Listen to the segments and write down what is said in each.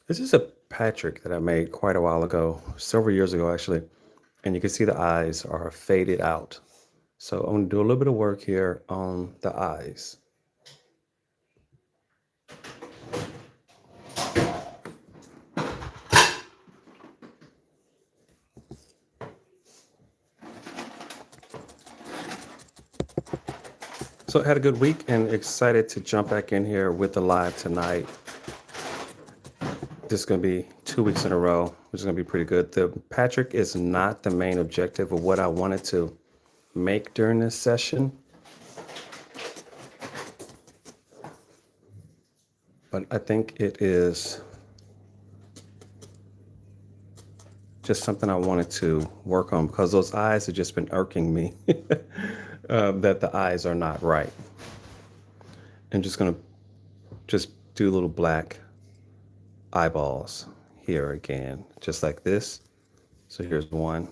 This is a Patrick that I made quite a while ago, several years ago actually, and you can see the eyes are faded out. So I'm gonna do a little bit of work here on the eyes. So I had a good week and excited to jump back in here with the live tonight. This is gonna be 2 weeks in a row, which is gonna be pretty good. The Patrick is not the main objective of what I wanted to make during this session, but I think it is just something I wanted to work on because those eyes have just been irking me that the eyes are not right. I'm just gonna just do little black eyeballs here again, just like this. So here's one.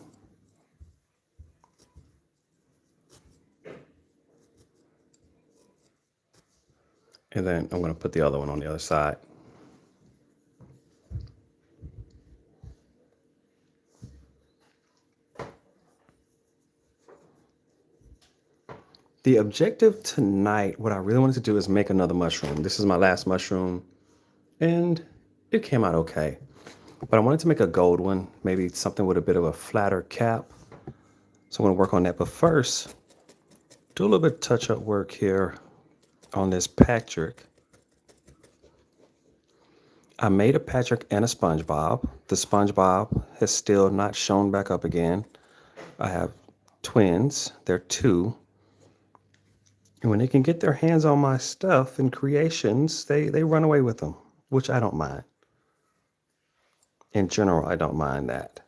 And then I'm gonna put the other one on the other side. The objective tonight, what I really wanted to do is make another mushroom. This is my last mushroom, and it came out okay. But I wanted to make a gold one, maybe something with a bit of a flatter cap. So I'm gonna work on that. But first, do a little bit of touch-up work here on this Patrick. I made a Patrick and a SpongeBob. The SpongeBob has still not shown back up again. I have twins, they're two. And when they can get their hands on my stuff and creations, they run away with them, which I don't mind. In general, I don't mind that.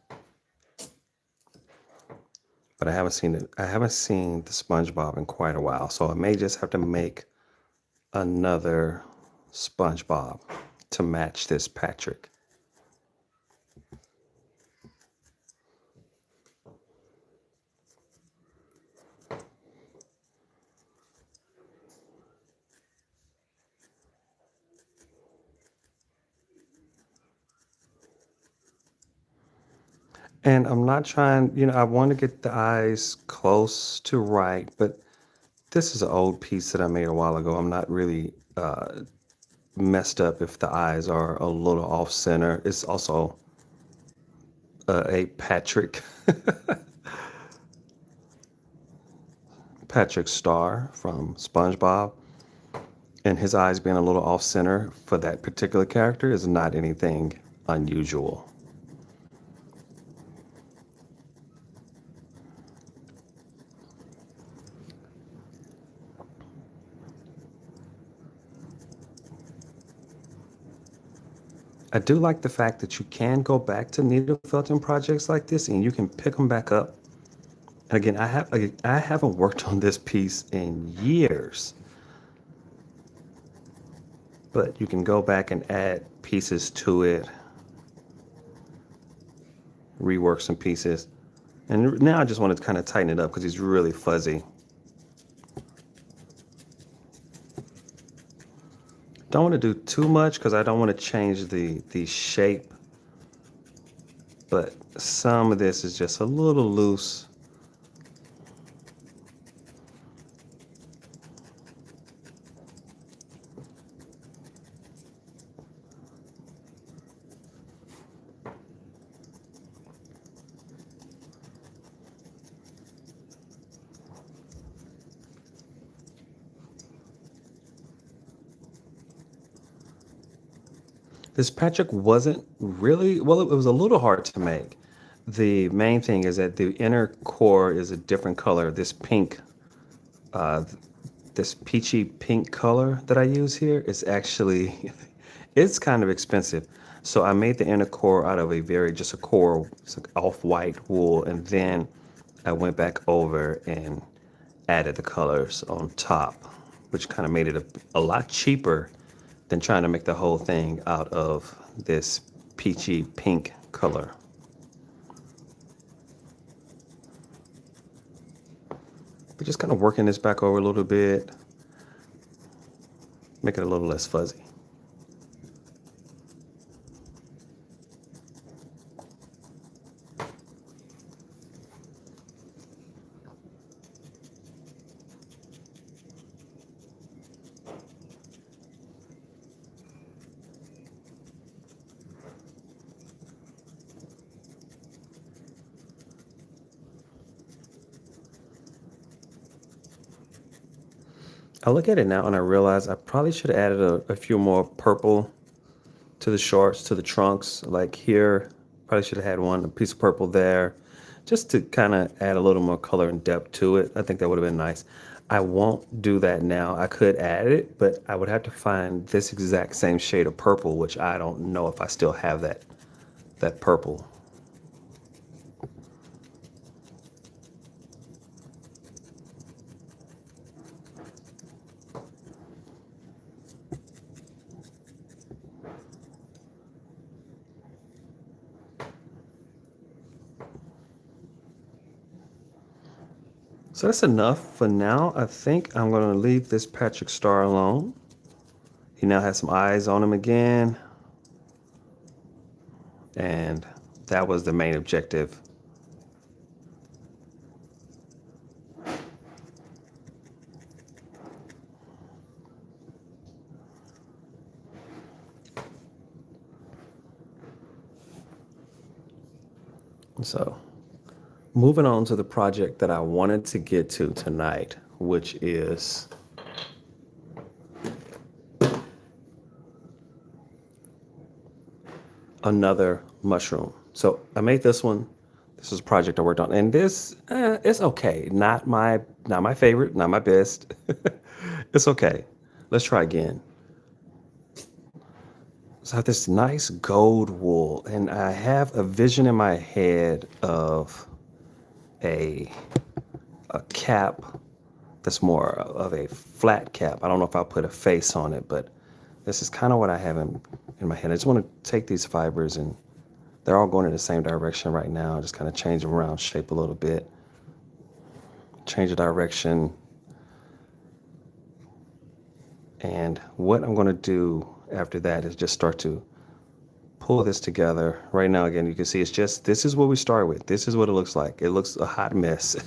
But I haven't seen it. I haven't seen the SpongeBob in quite a while, so I may just have to make another SpongeBob to match this Patrick. And I'm not trying, I want to get the eyes close to right, but this is an old piece that I made a while ago. I'm not really messed up if the eyes are a little off center. It's also a Patrick, Patrick Star from SpongeBob, and his eyes being a little off center for that particular character is not anything unusual. I do like the fact that you can go back to needle felting projects like this and you can pick them back up. And again, I haven't worked on this piece in years, but you can go back and add pieces to it, rework some pieces. And now I just want to kind of tighten it up because he's really fuzzy. Don't want to do too much because I don't want to change the shape, but some of this is just a little loose. This Patrick wasn't really, well, it was a little hard to make. The main thing is that the inner core is a different color. This pink, uh, this peachy pink color that I use here is actually, it's kind of expensive. So I made the inner core out of just a core, it's like off-white wool, and then I went back over and added the colors on top, which kind of made it a lot cheaper than trying to make the whole thing out of this peachy pink color. But just kind of working this back over a little bit, make it a little less fuzzy. I look at it now and I realize I probably should have added a few more purple to the shorts, to the trunks. Like here, probably should have had one, a piece of purple there, just to kind of add a little more color and depth to it. I think that would have been nice. I won't do that now. I could add it, but I would have to find this exact same shade of purple, which I don't know if I still have that purple. So that's enough for now. I think I'm going to leave this Patrick Star alone. He now has some eyes on him again, and that was the main objective. So, moving on to the project that I wanted to get to tonight, which is another mushroom. So I made this one. This is a project I worked on, and this it's okay. Not my favorite, not my best. It's okay. Let's try again. So I have this nice gold wool, and I have a vision in my head of a a cap that's more of a flat cap. I don't know if I'll put a face on it, but this is kind of what I have in my head. I just want to take these fibers and they're all going in the same direction right now. Just kind of change them around shape a little bit, change the direction. And what I'm going to do after that is just start to pull this together. Right now, again, you can see it's just, this is what we start with. This is what it looks like. It looks a hot mess.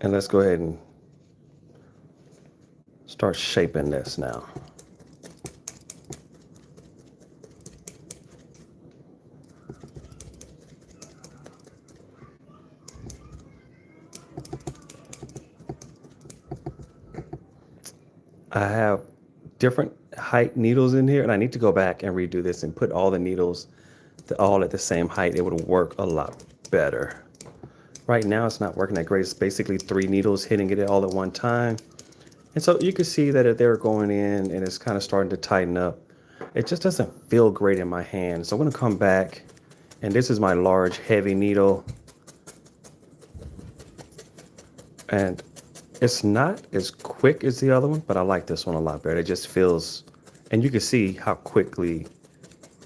And let's go ahead and start shaping this now. I have different height needles in here, and I need to go back and redo this and put all the needles all at the same height. It would work a lot better. Right now, it's not working that great. It's basically three needles hitting it all at one time. And so you can see that they're going in and it's kind of starting to tighten up. It just doesn't feel great in my hand. So I'm going to come back, and this is my large, heavy needle. And it's not as quick as the other one, but I like this one a lot better. It just feels, and you can see how quickly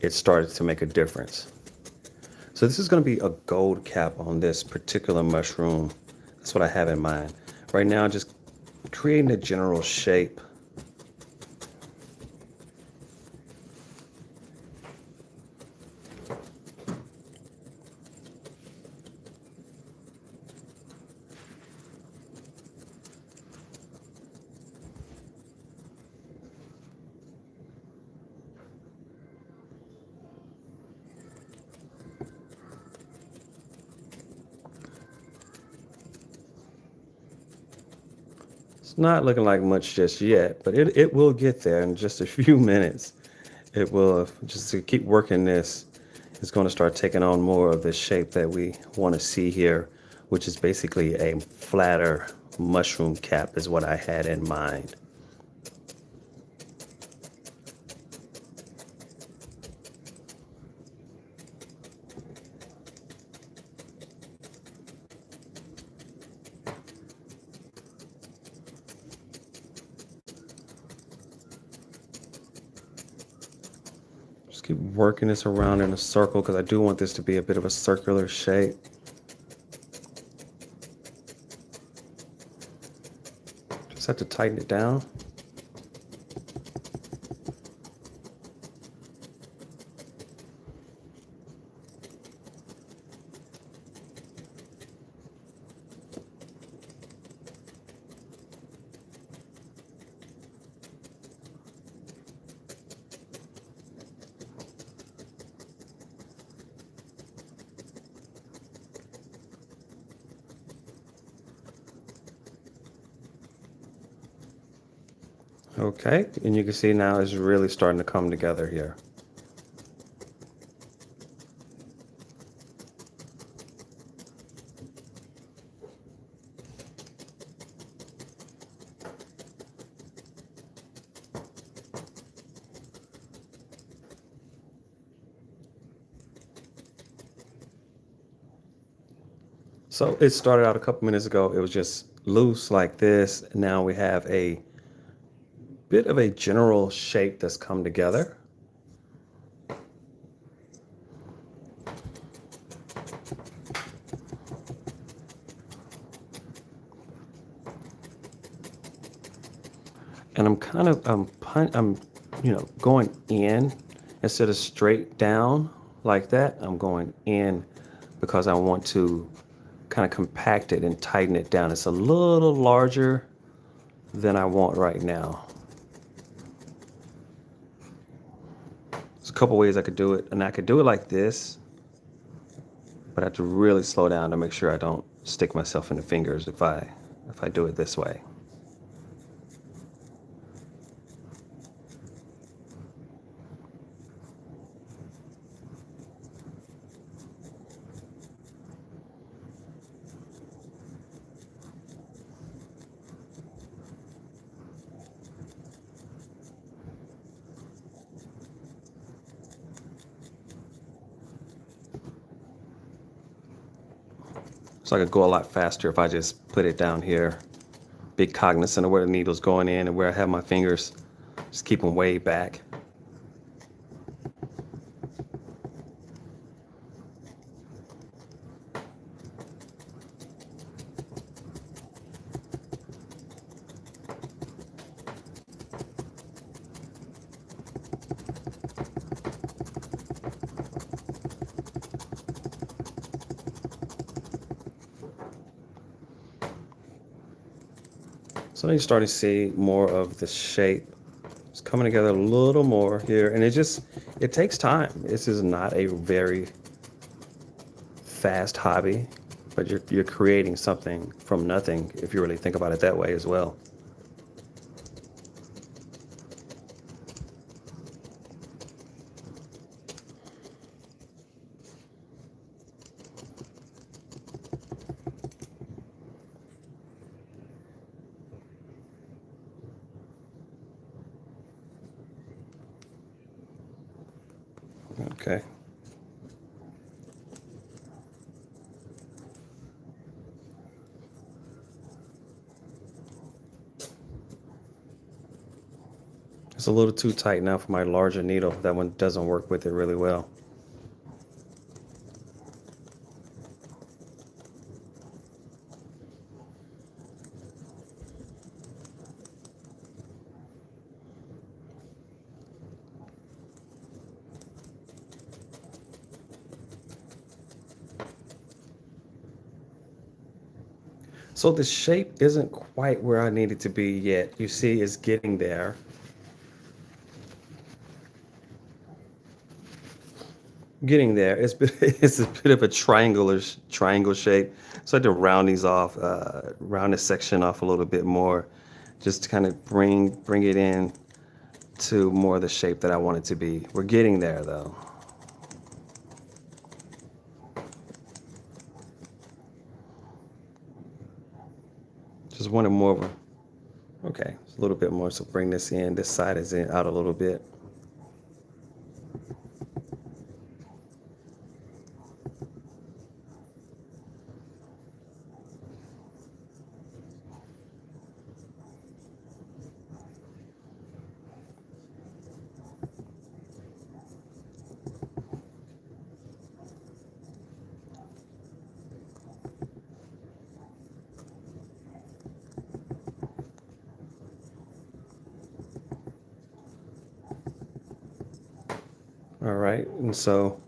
it started to make a difference. So this is going to be a gold cap on this particular mushroom. That's what I have in mind. Right now, just creating a general shape. It's not looking like much just yet, but it will get there in just a few minutes. It will, just to keep working this, it's going to start taking on more of the shape that we want to see here, which is basically a flatter mushroom cap is what I had in mind. Just keep working this around in a circle because I do want this to be a bit of a circular shape. Just have to tighten it down. Okay, and you can see now it's really starting to come together here. So it started out a couple minutes ago. It was just loose like this. Now we have a bit of a general shape that's come together. And I'm kind of I'm going in instead of straight down like that. I'm going in because I want to kind of compact it and tighten it down. It's a little larger than I want right now. There's a couple ways I could do it, and I could do it like this, but I have to really slow down to make sure I don't stick myself in the fingers if I do it this way. So I could go a lot faster if I just put it down here. Be cognizant of where the needle's going in and where I have my fingers. Just keep them way back. So now you start to see more of the shape. It's coming together a little more here, and it takes time. This is not a very fast hobby, but you're creating something from nothing if you really think about it that way as well. Okay. It's a little too tight now for my larger needle. That one doesn't work with it really well. So the shape isn't quite where I need it to be yet. You see, it's getting there. Getting there. It's a bit of a triangle shape. So I had to round these off, round this section off a little bit more, just to kind of bring it in to more of the shape that I want it to be. We're getting there though. Just wanted more of a, okay, a little bit more. So bring this in. This side is in out a little bit. All right, and so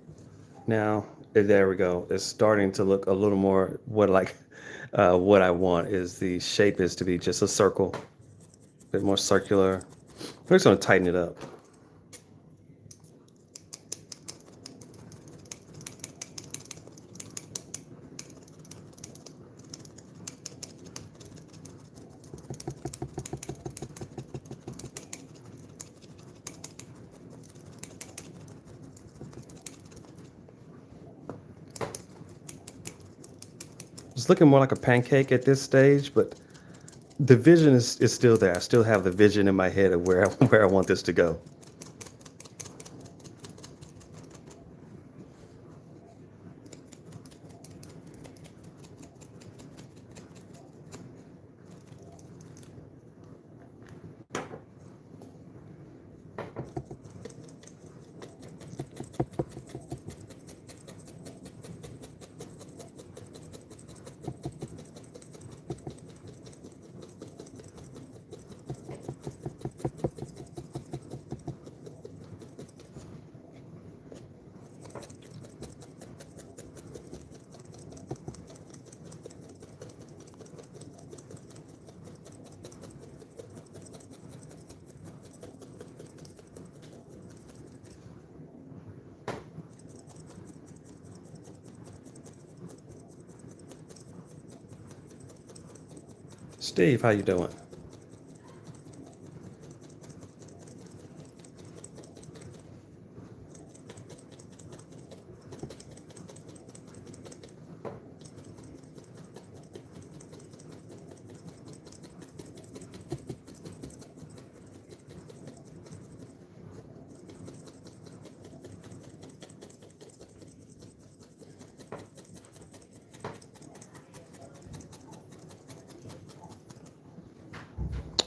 now there we go. It's starting to look a little more what I want is the shape is to be just a circle, a bit more circular. We're just gonna tighten it up. It's looking more like a pancake at this stage, but the vision is still there. I still have the vision in my head of where where I want this to go. Steve, how you doing?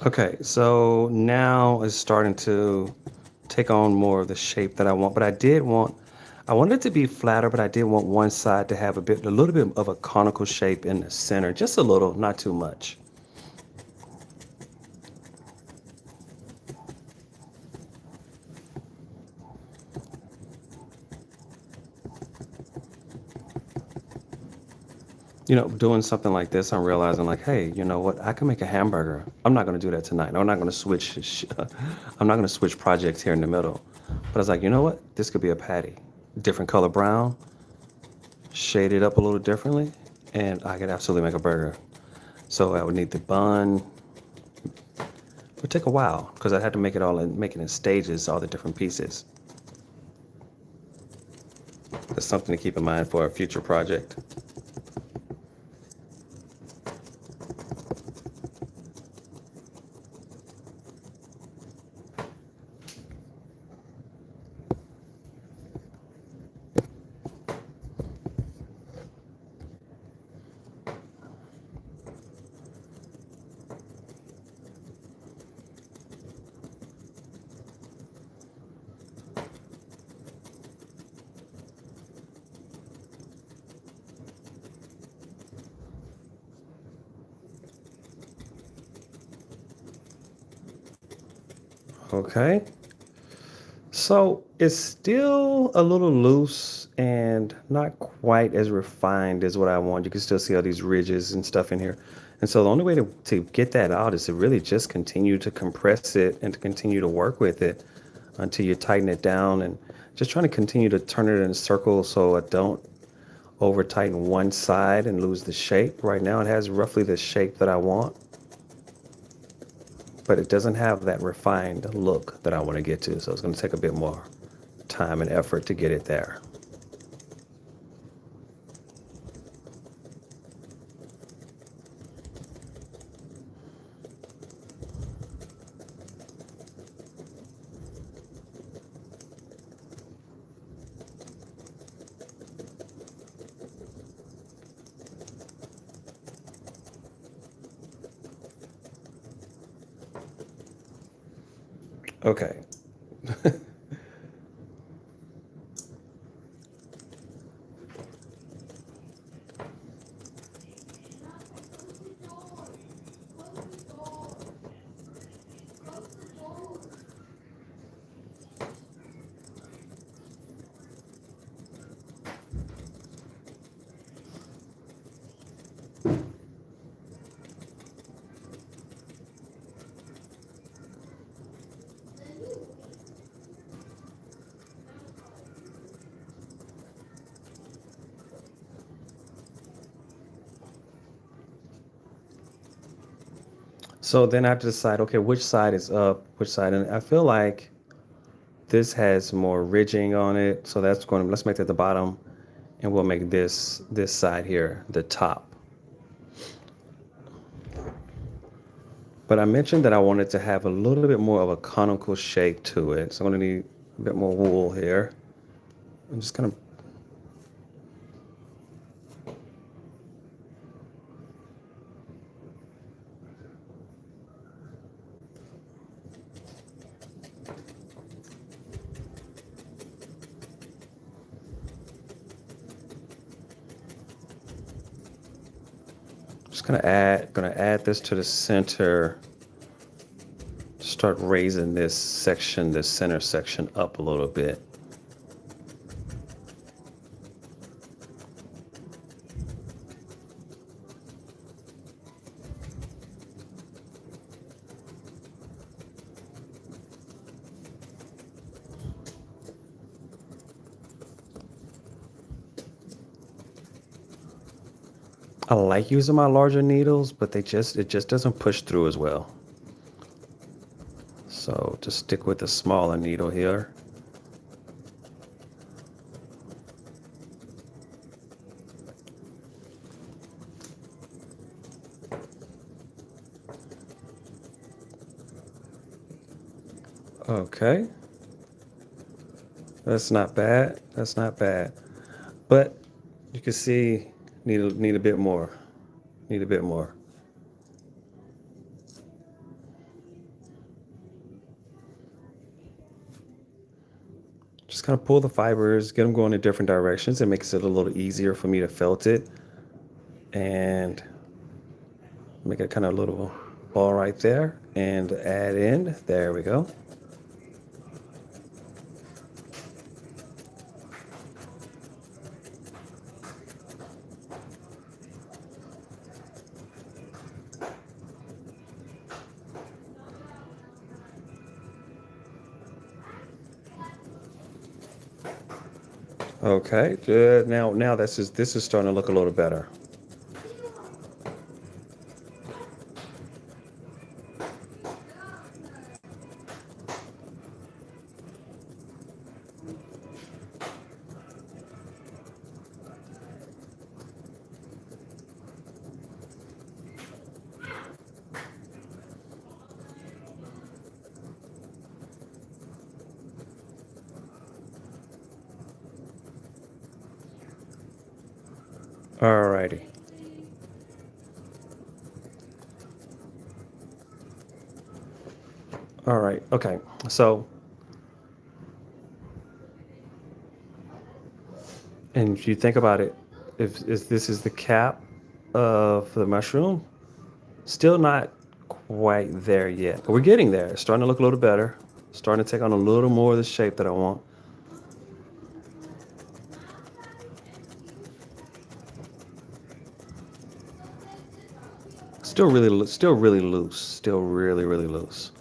Okay, so now it's starting to take on more of the shape that I want. But I wanted it to be flatter, but I did want one side to have a little bit of a conical shape in the center, just a little, not too much. Doing something like this, I'm realizing like, hey, you know what? I can make a hamburger. I'm not going to do that tonight. I'm not going to I'm not going to switch projects here in the middle. But I was like, you know what? This could be a patty, different color brown, shade it up a little differently, and I could absolutely make a burger. So I would need the bun. It would take a while because I had to make it in stages, all the different pieces. That's something to keep in mind for a future project. Okay. So it's still a little loose and not quite as refined as what I want. You can still see all these ridges and stuff in here. And so the only way to get that out is to really just continue to compress it and to continue to work with it until you tighten it down and just trying to continue to turn it in a circle so I don't over tighten one side and lose the shape. Right now it has roughly the shape that I want, but it doesn't have that refined look that I want to get to. So it's going to take a bit more time and effort to get it there. Okay. So then I have to decide, okay, which side is up, which side, and I feel like this has more ridging on it. Let's make that the bottom and we'll make this side here the top. But I mentioned that I wanted to have a little bit more of a conical shape to it. So I'm going to need a bit more wool here. I'm just gonna add this to the center. Start raising this section, this center section up a little bit. I like using my larger needles, but it just doesn't push through as well. So just stick with the smaller needle here. Okay, that's not bad. That's not bad. But you can see need a bit more. Need a bit more. Just kind of pull the fibers, get them going in different directions. It makes it a little easier for me to felt it and make it kind of a little ball right there and add in. There we go. Okay, good. Now this is starting to look a little better. Alrighty. All right. Okay. So, and if you think about it, if this is the cap of the mushroom, still not quite there yet, but we're getting there. It's starting to look a little better. Starting to take on a little more of the shape that I want. Still really loose. Still really, really loose.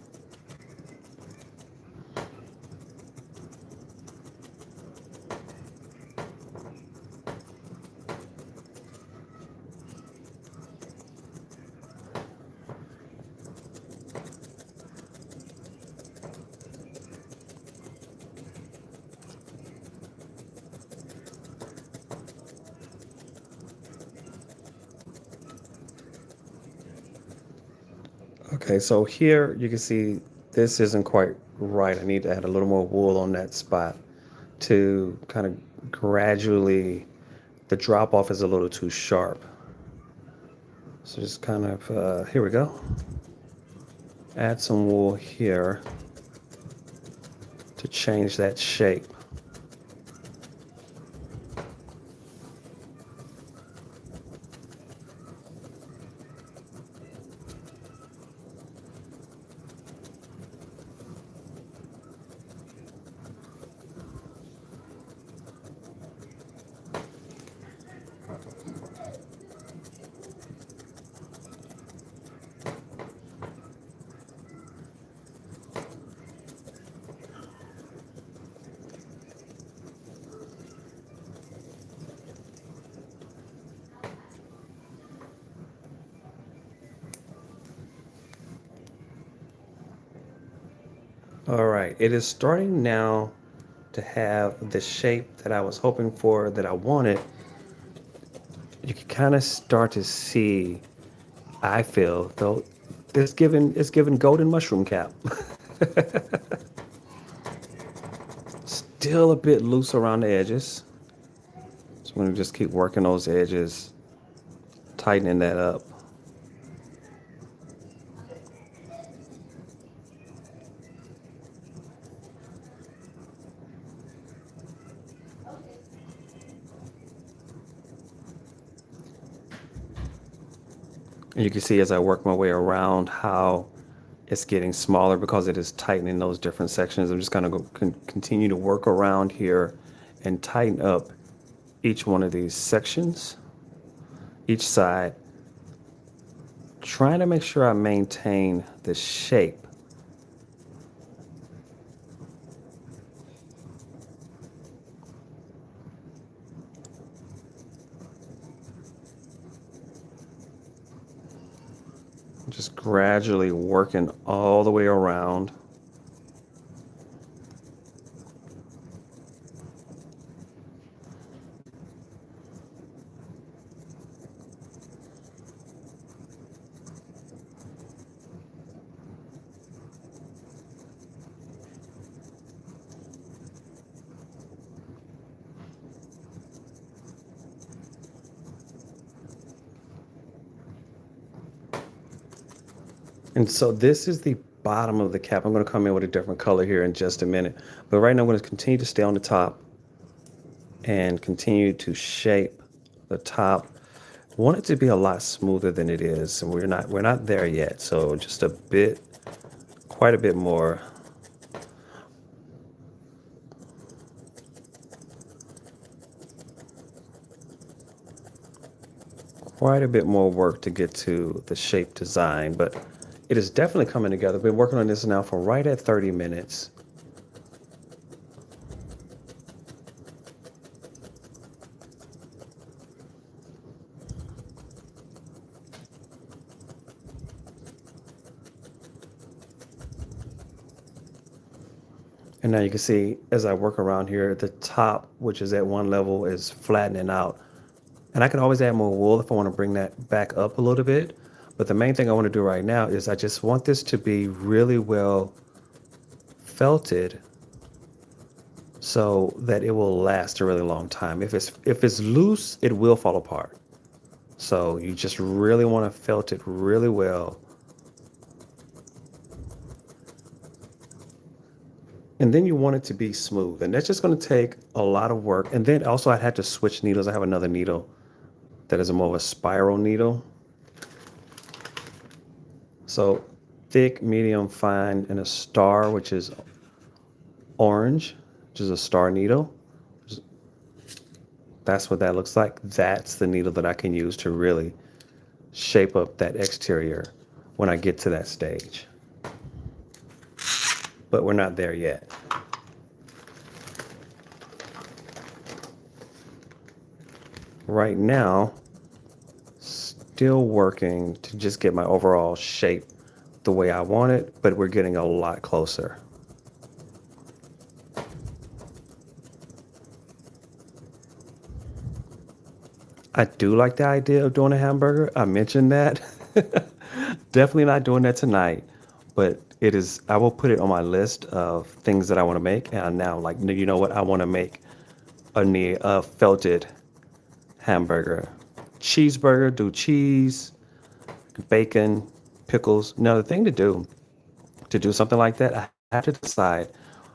Okay, so here you can see this isn't quite right. I need to add a little more wool on that spot to kind of gradually, the drop off is a little too sharp. So just kind of, here we go. Add some wool here to change that shape. All right, it is starting now to have the shape that I was hoping for, that I wanted. You can kind of start to see, I feel, though, It's given golden mushroom cap. Still a bit loose around the edges. So I'm gonna just keep working those edges, tightening that up. And you can see as I work my way around how it's getting smaller because it is tightening those different sections. I'm just gonna continue to work around here and tighten up each one of these sections, each side, trying to make sure I maintain the shape. Just gradually working all the way around. And so this is the bottom of the cap. I'm going to come in with a different color here in just a minute. But right now I'm going to continue to stay on the top and continue to shape the top. I want it to be a lot smoother than it is, and we're not there yet. So just a bit, quite a bit more. Quite a bit more work to get to the shape design, but it is definitely coming together. Been working on this now for right at 30 minutes. And now you can see as I work around here, the top, which is at one level, is flattening out. And I can always add more wool if I want to bring that back up a little bit. But the main thing I want to do right now is I just want this to be really well felted so that it will last a really long time. If it's loose, it will fall apart. So you just really want to felt it really well. And then you want it to be smooth. And that's just going to take a lot of work. And then also I had to switch needles. I have another needle that is a more of a spiral needle. So thick, medium, fine, and a star, which is orange, which is a star needle. That's what that looks like. That's the needle that I can use to really shape up that exterior when I get to that stage. But we're not there yet. Right now, still working to just get my overall shape the way I want it, but we're getting a lot closer. I do like the idea of doing a hamburger. I mentioned that. Definitely not doing that tonight, but I will put it on my list of things that I want to make. And now, like, you know what? I want to make a felted hamburger. Cheeseburger, do cheese, bacon, pickles. Now, the thing to do something like that, I have to decide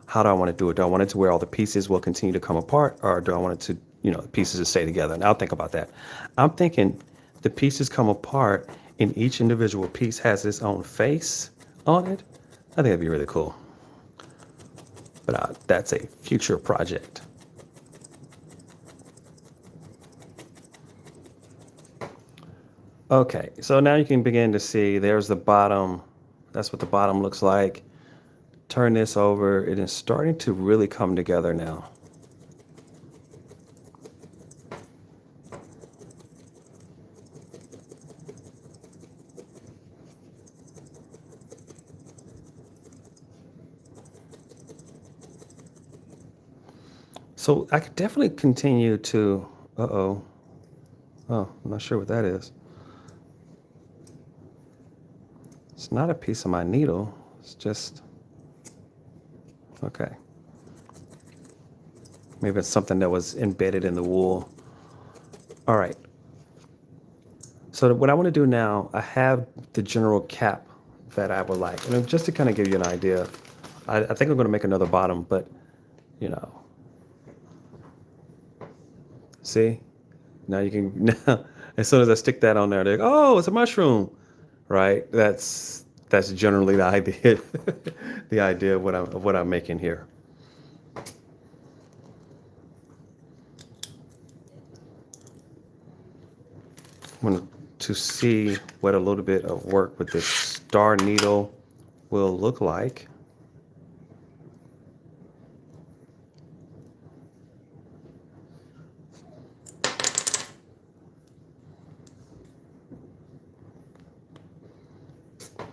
how do I want to do it. Do I want it to where all the pieces will continue to come apart, or do I want it to, the pieces to stay together? And I'll think about that. I'm thinking the pieces come apart and each individual piece has its own face on it. I think that'd be really cool. But that's a future project. Okay, so now you can begin to see there's the bottom. That's what the bottom looks like. Turn this over. It is starting to really come together now. So I could definitely continue to. Uh-oh. Oh, I'm not sure what that is. It's not a piece of my needle. It's just, okay. Maybe it's something that was embedded in the wool. All right. So what I want to do now, I have the general cap that I would like. And just to kind of give you an idea, I think I'm going to make another bottom, but you know, see? Now you can, now, as soon as I stick that on there, they're like, oh, it's a mushroom, right? That's generally the idea, the idea of what I'm making here. I want to see what a little bit of work with this star needle will look like.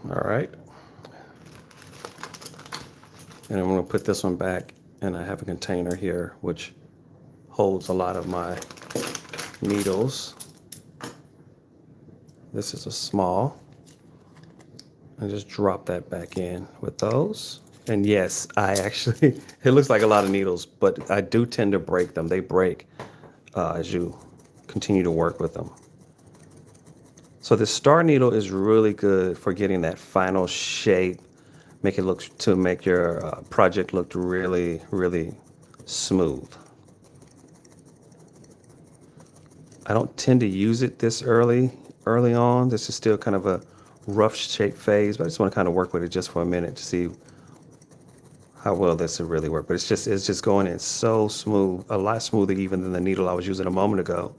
All right. And I'm going to put this one back, and I have a container here which holds a lot of my needles. This is a small. And just drop that back in with those. And yes, I actually, it looks like a lot of needles, but I do tend to break them. They break as you continue to work with them. So this star needle is really good for getting that final shape, make your project look really, really smooth. I don't tend to use it this early on. This is still kind of a rough shape phase, but I just want to kind of work with it just for a minute to see how well this would really work. But it's just going in so smooth, a lot smoother even than the needle I was using a moment ago.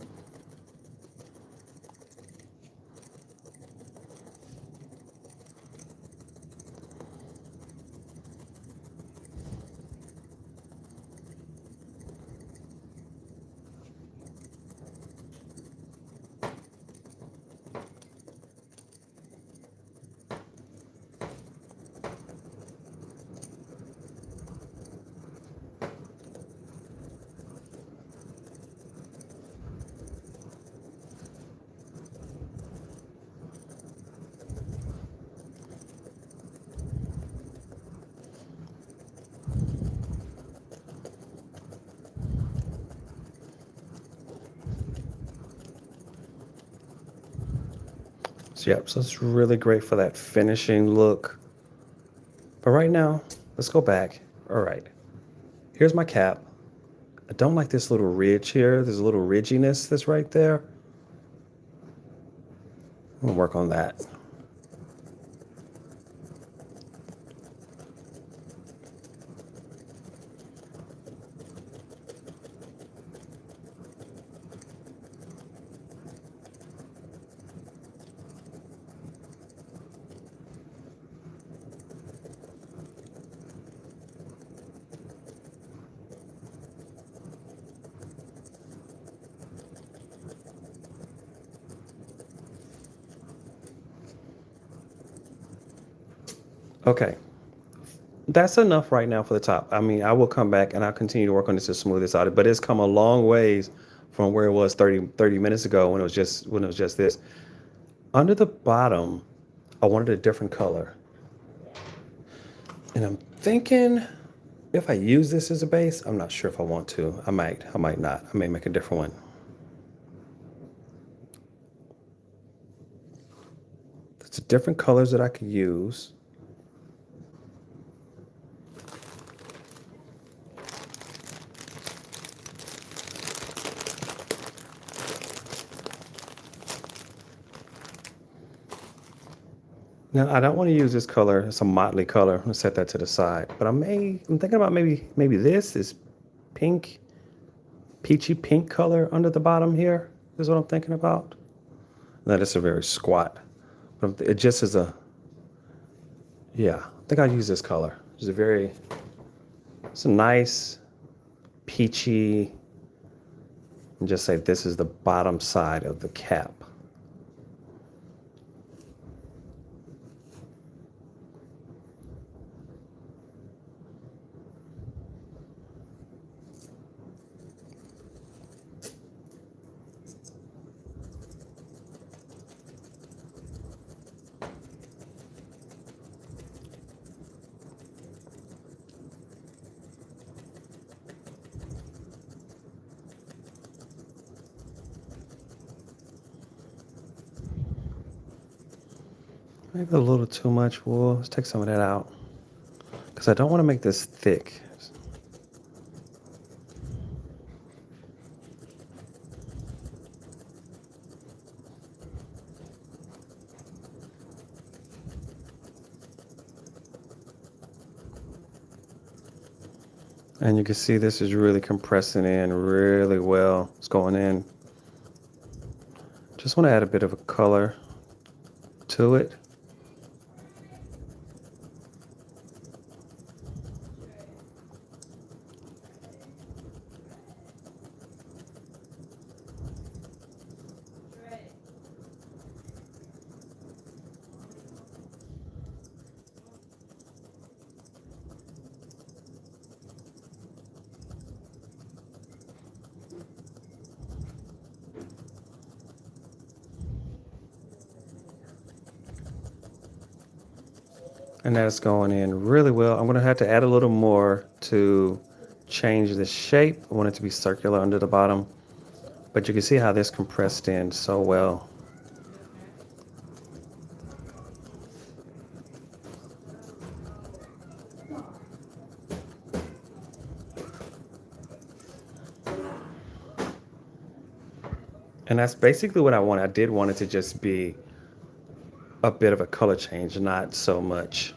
So yep, so it's really great for that finishing look. But right now, let's go back. All right, here's my cap. I don't like this little ridge here. There's a little ridginess that's right there. I'm gonna work on that. Okay, that's enough right now for the top. I mean, I will come back and I'll continue to work on this to smooth this out. But it's come a long ways from where it was 30 minutes ago when it was just this. Under the bottom, I wanted a different color. And I'm thinking if I use this as a base, I'm not sure if I want to. I might not. I may make a different one. There's different colors that I could use. Now I don't want to use this color. It's a motley color. I'm gonna set that to the side. But I'm thinking about maybe this pink, peachy pink color under the bottom here is what I'm thinking about. Now this is a very squat. But it just is yeah, I think I'll use this color. It's a nice peachy, and just say this is the bottom side of the cap. Maybe a little too much wool. Let's take some of that out because I don't want to make this thick. And you can see this is really compressing in really well. It's going in. Just want to add a bit of a color to it. And that's going in really well. I'm going to have to add a little more to change the shape. I want it to be circular under the bottom, but you can see how this compressed in so well. And that's basically what I want. I did want it to just be a bit of a color change, not so much.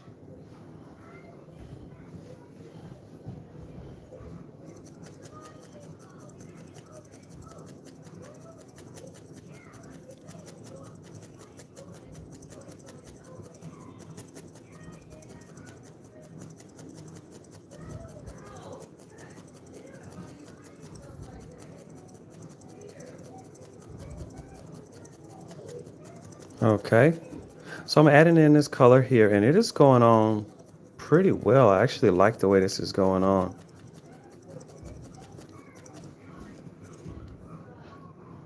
Okay. So I'm adding in this color here, and it is going on pretty well. I actually like the way this is going on.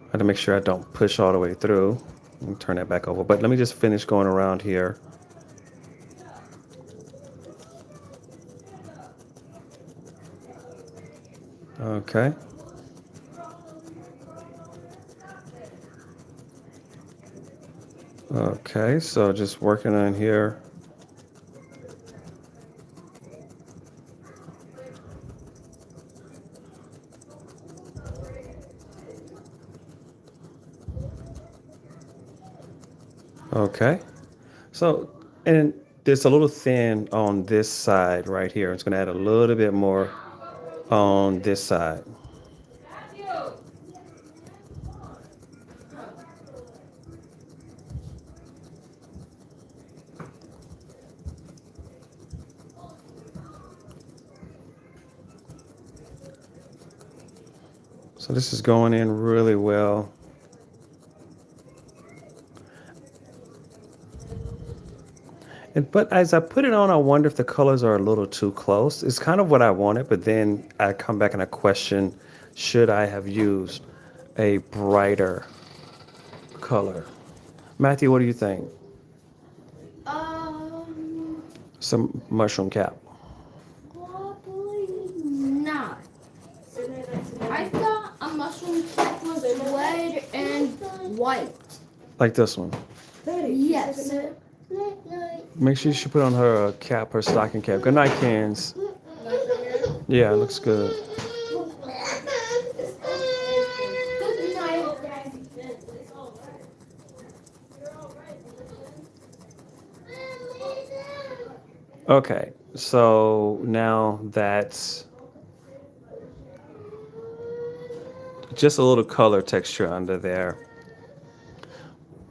I have to make sure I don't push all the way through. Let me turn that back over. But let me just finish going around here. Okay. Okay, so just working on here. Okay. So, and it's a little thin on this side right here. It's going to add a little bit more on this side. So this is going in really well. But as I put it on, I wonder if the colors are a little too close. It's kind of what I wanted, but then I come back and I question, should I have used a brighter color? Matthew, what do you think? Um, Some mushroom cap. Probably not. I thought a mushroom cap was red and white. Like this one. Yes. Make sure she put on her cap, her stocking cap. Good night, Cans. Yeah, it looks good. Okay, so now that's just a little color texture under there.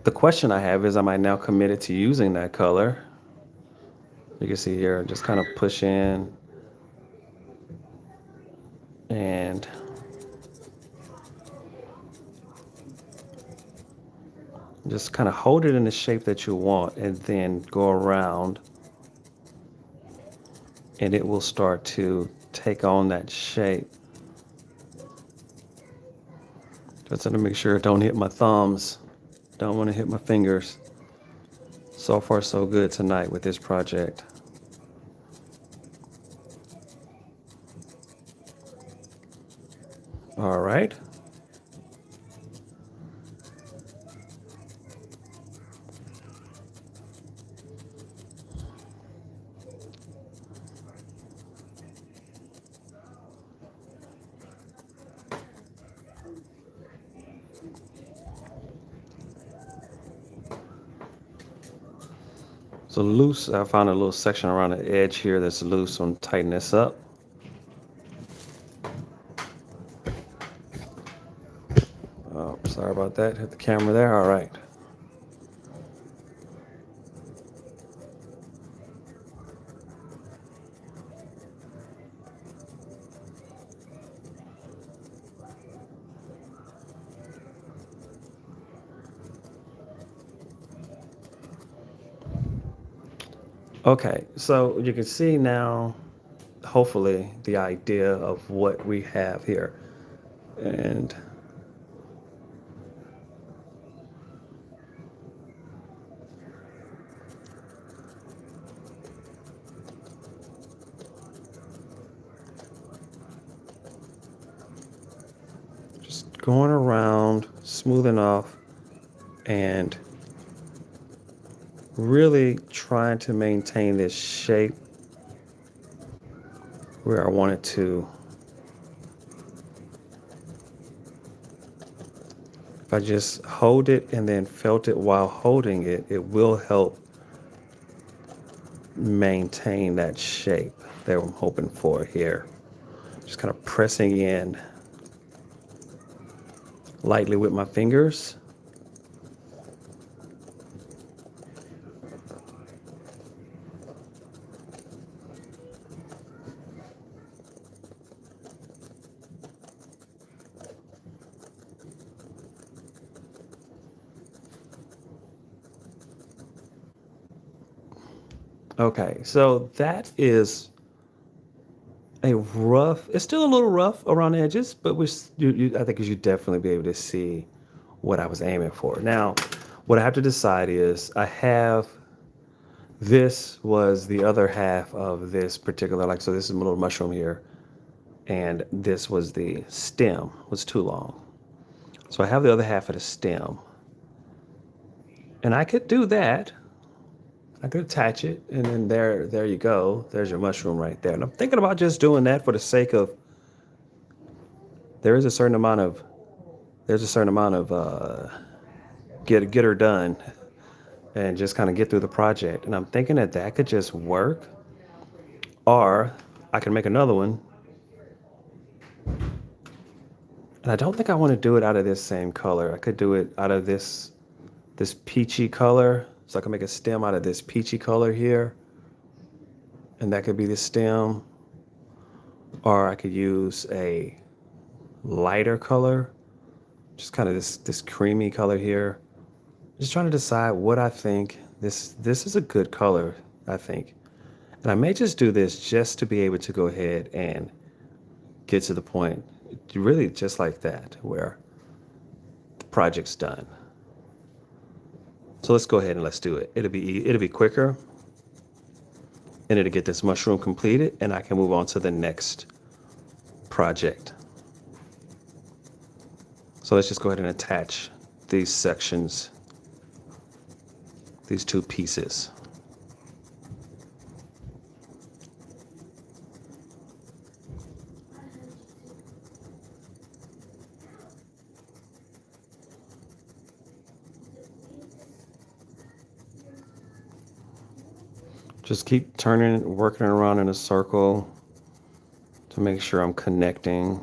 The question I have is, am I now committed to using that color? You can see here, just kind of push in and just kind of hold it in the shape that you want and then go around and it will start to take on that shape. Just to make sure it don't hit my thumbs. Don't want to hit my fingers. So far, so good tonight with this project. All right. So loose, I found a little section around the edge here that's loose. So I'm tighten this up. Oh, sorry about that. Hit the camera there. All right. Okay, so you can see now, hopefully, the idea of what we have here. And just going around, smoothing off, and really trying to maintain this shape where I want it to. If I just hold it and then felt it while holding it, it will help maintain that shape that I'm hoping for here. Just kind of pressing in lightly with my fingers. Okay, so that is a rough, it's still a little rough around the edges, but I think you should definitely be able to see what I was aiming for. Now, what I have to decide is this was the other half of this particular, like, so this is a little mushroom here, and this was the stem, was too long. So I have the other half of the stem, and I could do that. I could attach it, and then there you go. There's your mushroom right there. And I'm thinking about just doing that for the sake of there is a certain amount of there's a certain amount of get her done and just kind of get through the project. And I'm thinking that could just work, or I can make another one. And I don't think I want to do it out of this same color. I could do it out of this peachy color. So I can make a stem out of this peachy color here, and that could be the stem. Or I could use a lighter color, just kind of this creamy color here. Just trying to decide what I think. This is a good color, I think. And I may just do this just to be able to go ahead and get to the point, really just like that, where the project's done. So let's go ahead and let's do it. It'll be quicker, and it'll get this mushroom completed, and I can move on to the next project. So let's just go ahead and attach these sections, these two pieces. Just keep turning, working around in a circle to make sure I'm connecting.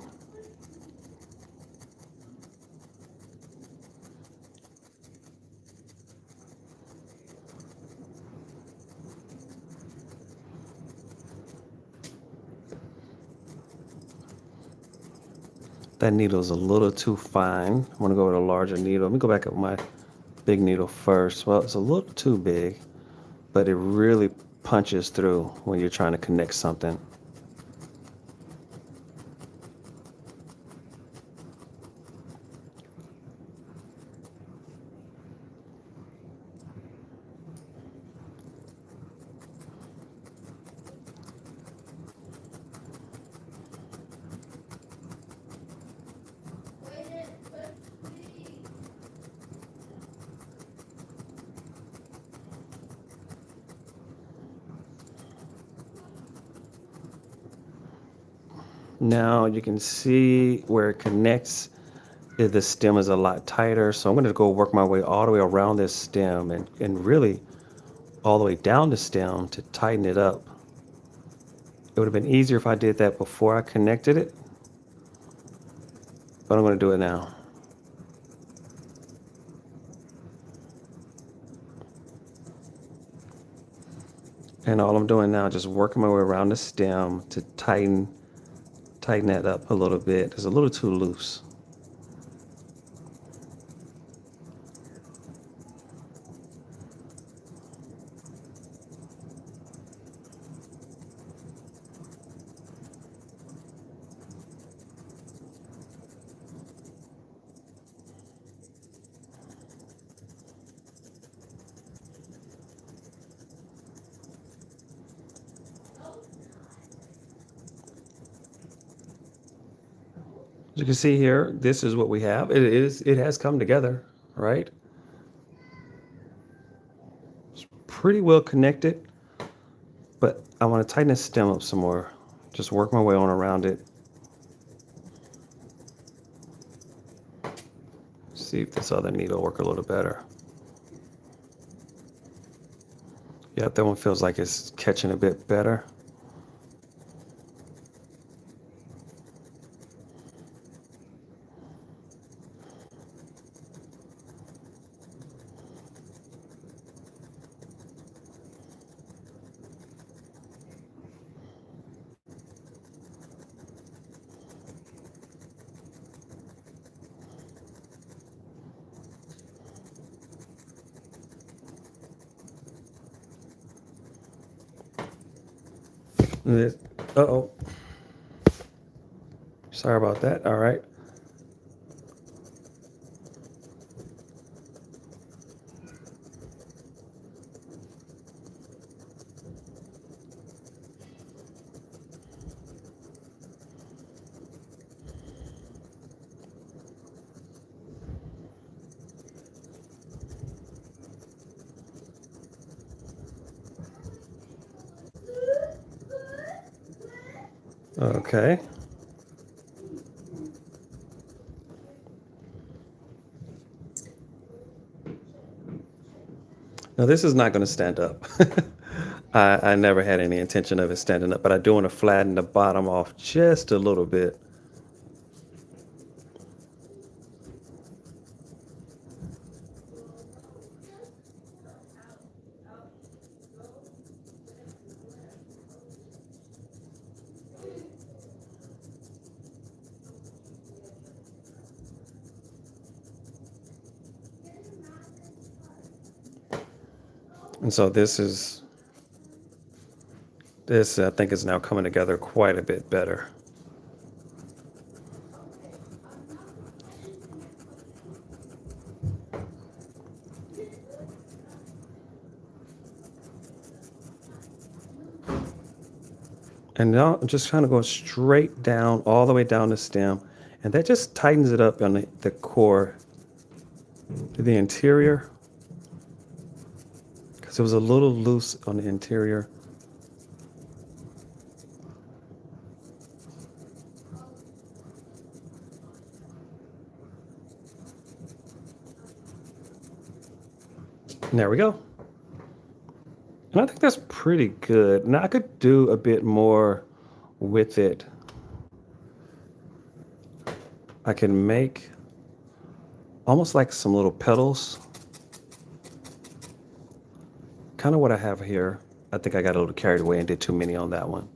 That needle's a little too fine. I want to go with a larger needle. Let me go back up my big needle first. Well, it's a little too big, but it really punches through when you're trying to connect something. Now you can see where it connects. The stem is a lot tighter, so I'm going to go work my way all the way around this stem and really all the way down the stem to tighten it up. It would have been easier if I did that before I connected it, but I'm going to do it now. And all I'm doing now is just working my way around the stem to tighten that up a little bit. It's a little too loose. As you can see here, this is what we have. It has come together, right? It's pretty well connected, but I want to tighten the stem up some more. Just work my way on around it. See if this other needle will work a little better. Yeah, that one feels like it's catching a bit better. Uh-oh. Sorry about that. All right. Okay. Now this is not going to stand up. I never had any intention of it standing up, but I do want to flatten the bottom off just a little bit. And so this I think is now coming together quite a bit better. And now I'm just trying to go straight down, all the way down the stem. And that just tightens it up on the core to the interior. Because it was a little loose on the interior. And there we go. And I think that's pretty good. Now I could do a bit more with it. I can make almost like some little petals. Kind of what I have here. I think I got a little carried away and did too many on that one.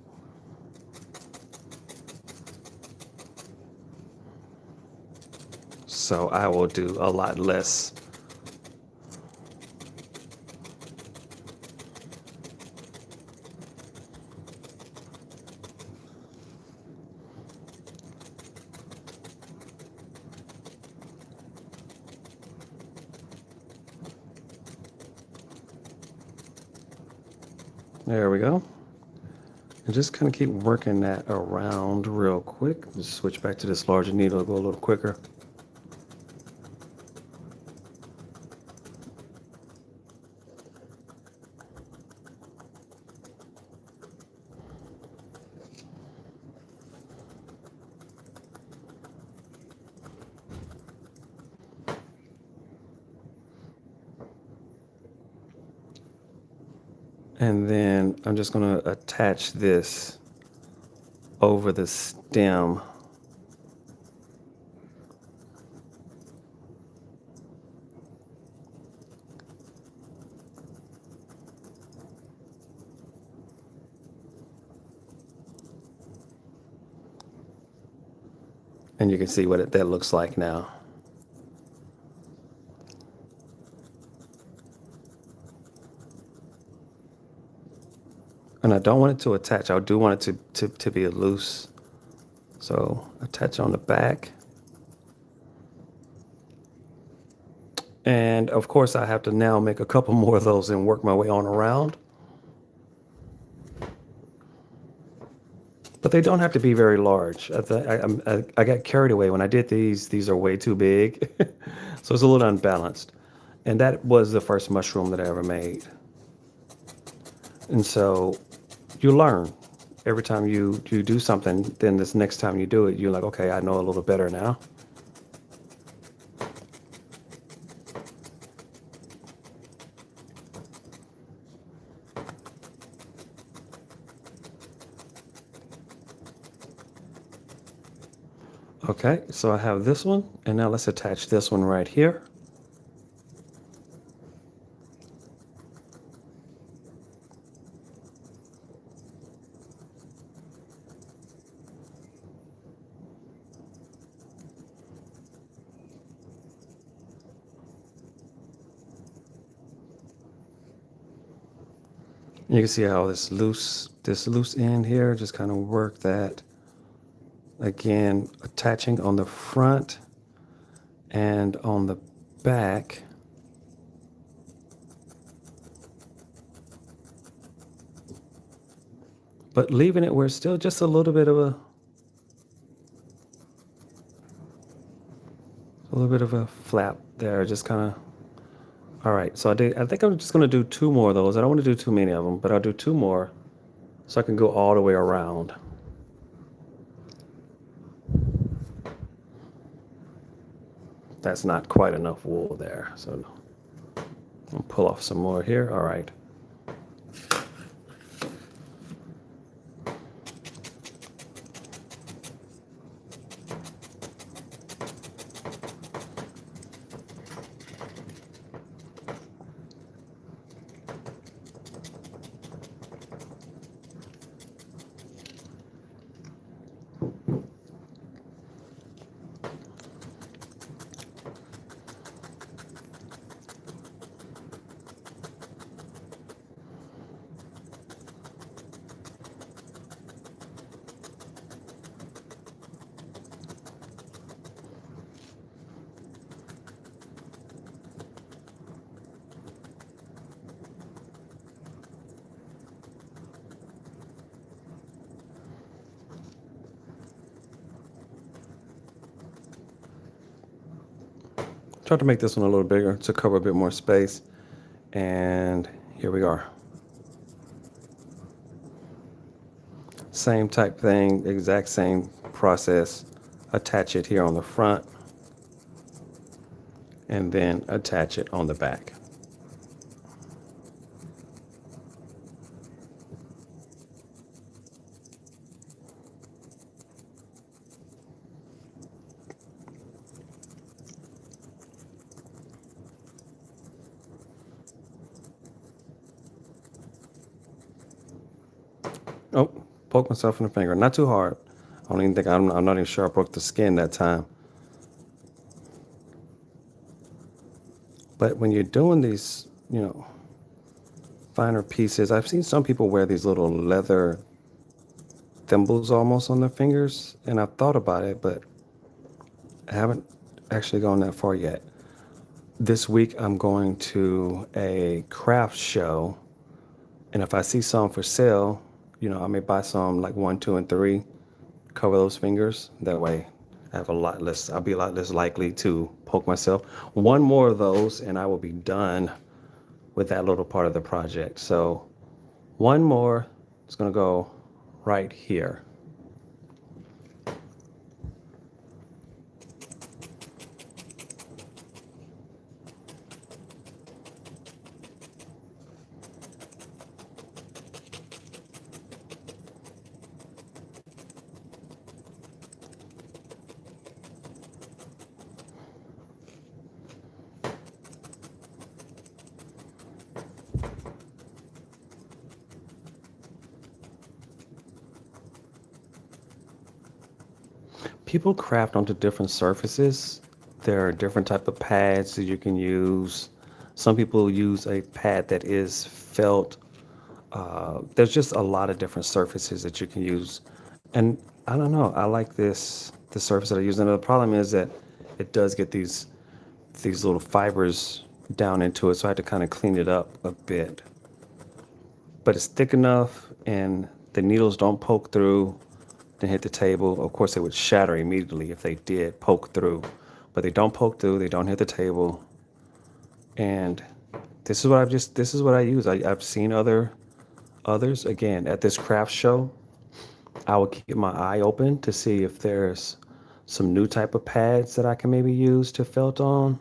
So I will do a lot less. There we go. And just kind of keep working that around real quick. Just switch back to this larger needle to go a little quicker. And then I'm just going to attach this over the stem. And you can see what that looks like now. And I don't want it to attach. I do want it to be loose. So attach on the back. And of course I have to now make a couple more of those and work my way on around. But they don't have to be very large. I got carried away when I did these. These are way too big. So it's a little unbalanced. And that was the first mushroom that I ever made. And so you learn. Every time you do something, then this next time you do it, you're like, okay, I know a little better now. Okay, so I have this one, and now let's attach this one right here. You can see how this loose end here, just kind of work that. Again, attaching on the front and on the back. But leaving it where it's still just a little bit of a flap there, just kind of. All right, so I think I'm just going to do two more of those. I don't want to do too many of them, but I'll do two more so I can go all the way around. That's not quite enough wool there, so I'll pull off some more here. All right. Try to make this one a little bigger to cover a bit more space. And here we are. Same type thing, exact same process. Attach it here on the front and then attach it on the back. Oh, poke myself in the finger. Not too hard. I don't even think, I'm not even sure I broke the skin that time. But when you're doing these, finer pieces, I've seen some people wear these little leather thimbles almost on their fingers, and I've thought about it, but I haven't actually gone that far yet. This week I'm going to a craft show, and if I see some for sale, I may buy some like 1, 2, and 3, cover those fingers. That way I'll be a lot less likely to poke myself. One more of those and I will be done with that little part of the project. So one more is going to go right here. people craft onto different surfaces. There are different type of pads that you can use. Some people use a pad that is felt. There's just a lot of different surfaces that you can use, and I don't know. I like the surface that I use. And the problem is that it does get these little fibers down into it, so I had to kind of clean it up a bit. But it's thick enough, and the needles don't poke through and hit the table. Of course, they would shatter immediately if they did poke through, but they don't poke through. They don't hit the table, and this is what I use. I've seen others again at this craft show. I will keep my eye open to see if there's some new type of pads that I can maybe use to felt on.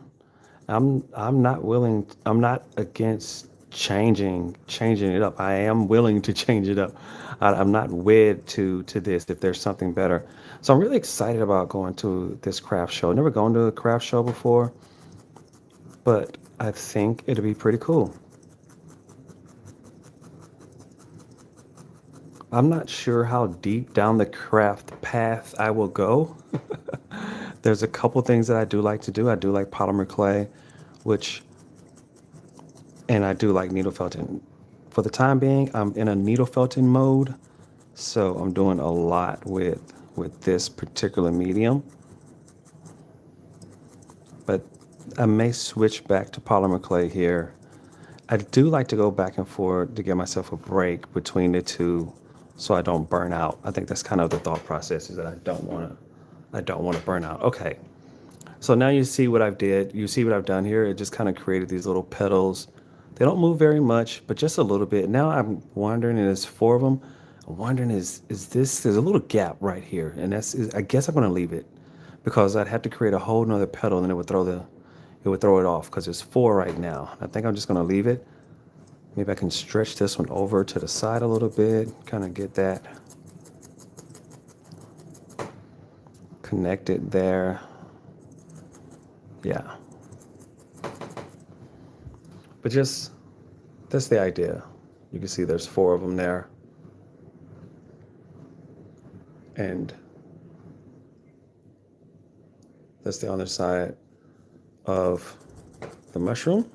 I'm not willing. I'm not against changing it up. I am willing to change it up. I'm not wed to this if there's something better. So I'm really excited about going to this craft show. Never gone to a craft show before, but I think it'll be pretty cool. I'm not sure how deep down the craft path I will go. There's a couple things that I do like to do. I do like polymer clay, which and I do like needle felting. For the time being, I'm in a needle felting mode, so I'm doing a lot with this particular medium. But I may switch back to polymer clay here. I do like to go back and forth to give myself a break between the two, so I don't burn out. I think that's kind of the thought process is that I don't want to burn out. Okay, so now you see what I've did. You see what I've done here. It just kind of created these little petals. They don't move very much, but just a little bit. Now I'm wondering, and there's four of them. I'm wondering is this there's a little gap right here, and I guess I'm gonna leave it because I'd have to create a whole nother petal, and it would throw it off because there's four right now. I think I'm just gonna leave it. Maybe I can stretch this one over to the side a little bit, kind of get that connected there. Yeah. But just that's the idea. You can see there's four of them there. And that's the other side of the mushroom.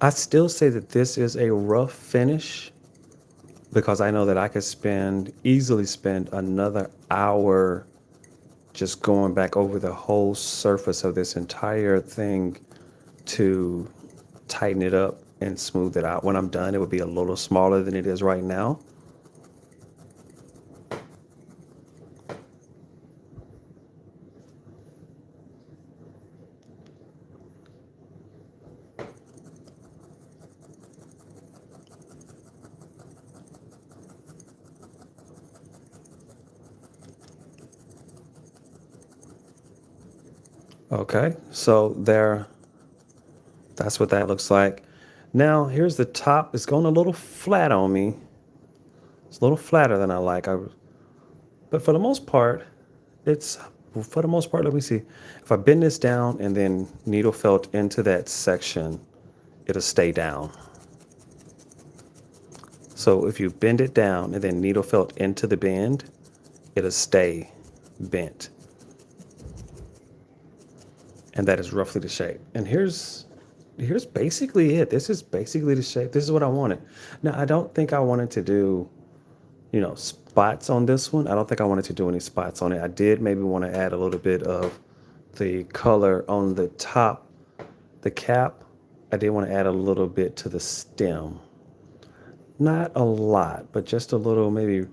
I still say that this is a rough finish because I know that I could easily spend another hour just going back over the whole surface of this entire thing to tighten it up and smooth it out. When I'm done, it would be a little smaller than it is right now. Okay, so that's what that looks like. Now, here's the top. It's going a little flat on me. It's a little flatter than I like. But for the most part, it's for the most part, let me see. If I bend this down and then needle felt into that section, it'll stay down. So if you bend it down and then needle felt into the bend, it'll stay bent. And that is roughly the shape. And here's basically it. This is basically the shape. This is what I wanted. Now, I don't think I wanted to do, spots on this one. I don't think I wanted to do any spots on it. I did maybe want to add a little bit of the color on the top, the cap. I did want to add a little bit to the stem. Not a lot, but just a little, maybe,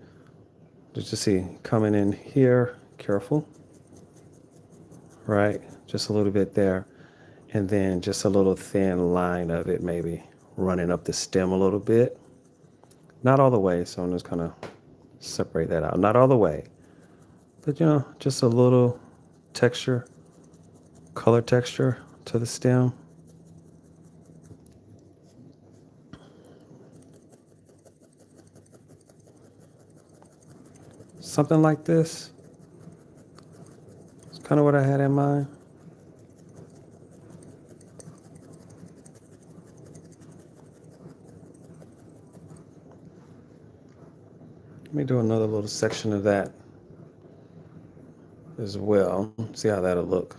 just to see, coming in here, careful, right? Just a little bit there. And then just a little thin line of it, maybe running up the stem a little bit. Not all the way, so I'm just kind of separate that out. Not all the way, but just a little texture, color texture to the stem. Something like this. It's kind of what I had in mind. Let me do another little section of that as well. See how that'll look.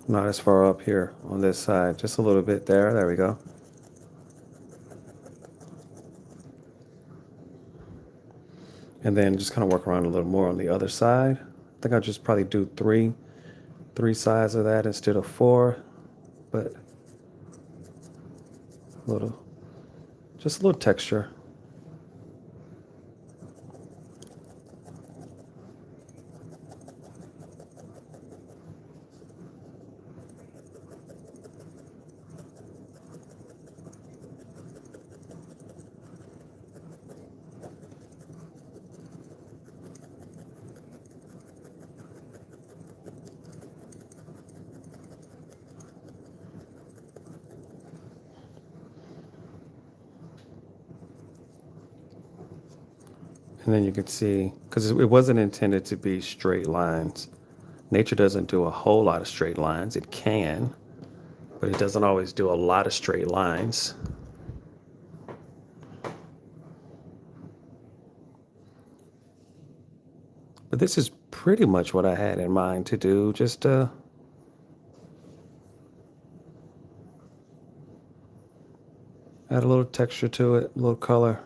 Not as far up here on this side, just a little bit there. There we go. And then just kind of work around a little more on the other side. I think I'll just probably do three sides of that instead of four, but little, just a little texture. And then you can see, because it wasn't intended to be straight lines. Nature doesn't do a whole lot of straight lines. It can, but it doesn't always do a lot of straight lines. But this is pretty much what I had in mind to do, just add a little texture to it, a little color.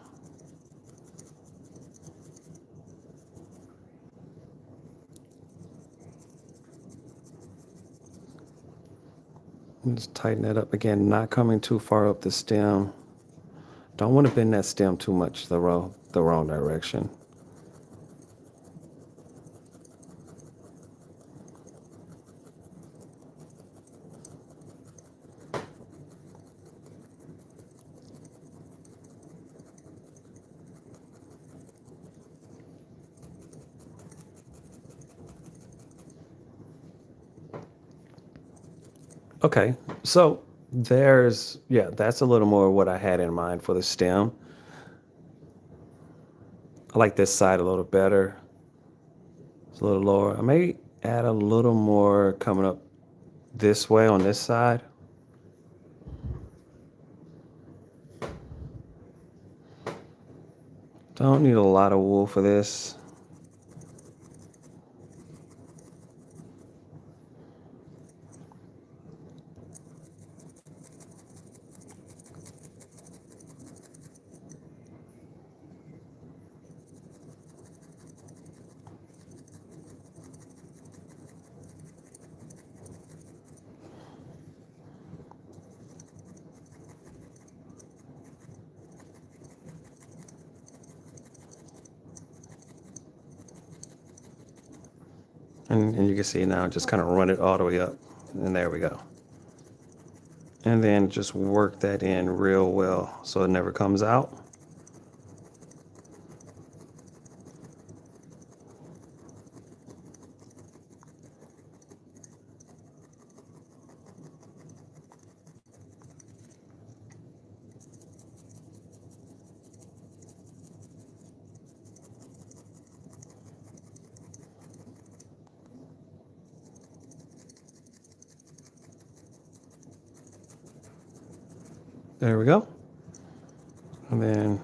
And just tighten it up again, not coming too far up the stem. Don't want to bend that stem too much the wrong direction. Okay, so that's a little more what I had in mind for the stem. I like this side a little better. It's a little lower. I may add a little more coming up this way on this side. Don't need a lot of wool for this. And you can see now, just kind of run it all the way up. And there we go. And then just work that in real well so it never comes out. There we go. And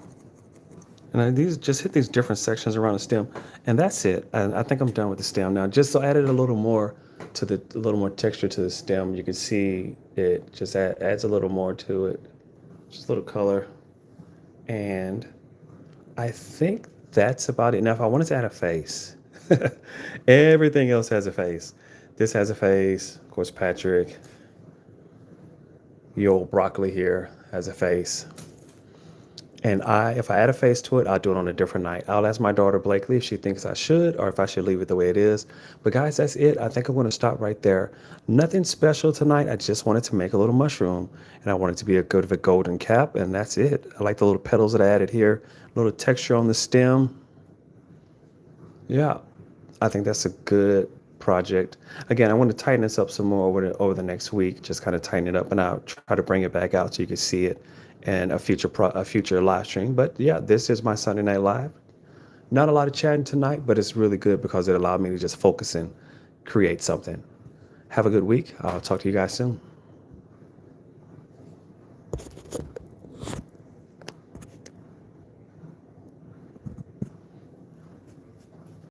I these just hit these different sections around the stem, and that's it. And I think I'm done with the stem now. Just so I added a little more a little more texture to the stem. You can see it just adds a little more to it, just a little color. And I think that's about it. Now, if I wanted to add a face, everything else has a face. This has a face. Of course, Patrick, the old broccoli here, has a face. And if I add a face to it, I'll do it on a different night. I'll ask my daughter Blakely if she thinks I should or if I should leave it the way it is. But guys, that's it. I think I'm going to stop right there. Nothing special tonight. I just wanted to make a little mushroom, and I want it to be a good of a golden cap, and that's it. I like the little petals that I added here, a little texture on the stem. Yeah, I think that's a good project. Again, I want to tighten this up some more over the next week. Just kind of tighten it up, and I'll try to bring it back out so you can see it in a future live stream. But yeah, this is my Sunday Night Live. Not a lot of chatting tonight, but it's really good because it allowed me to just focus and create something. Have a good week. I'll talk to you guys soon.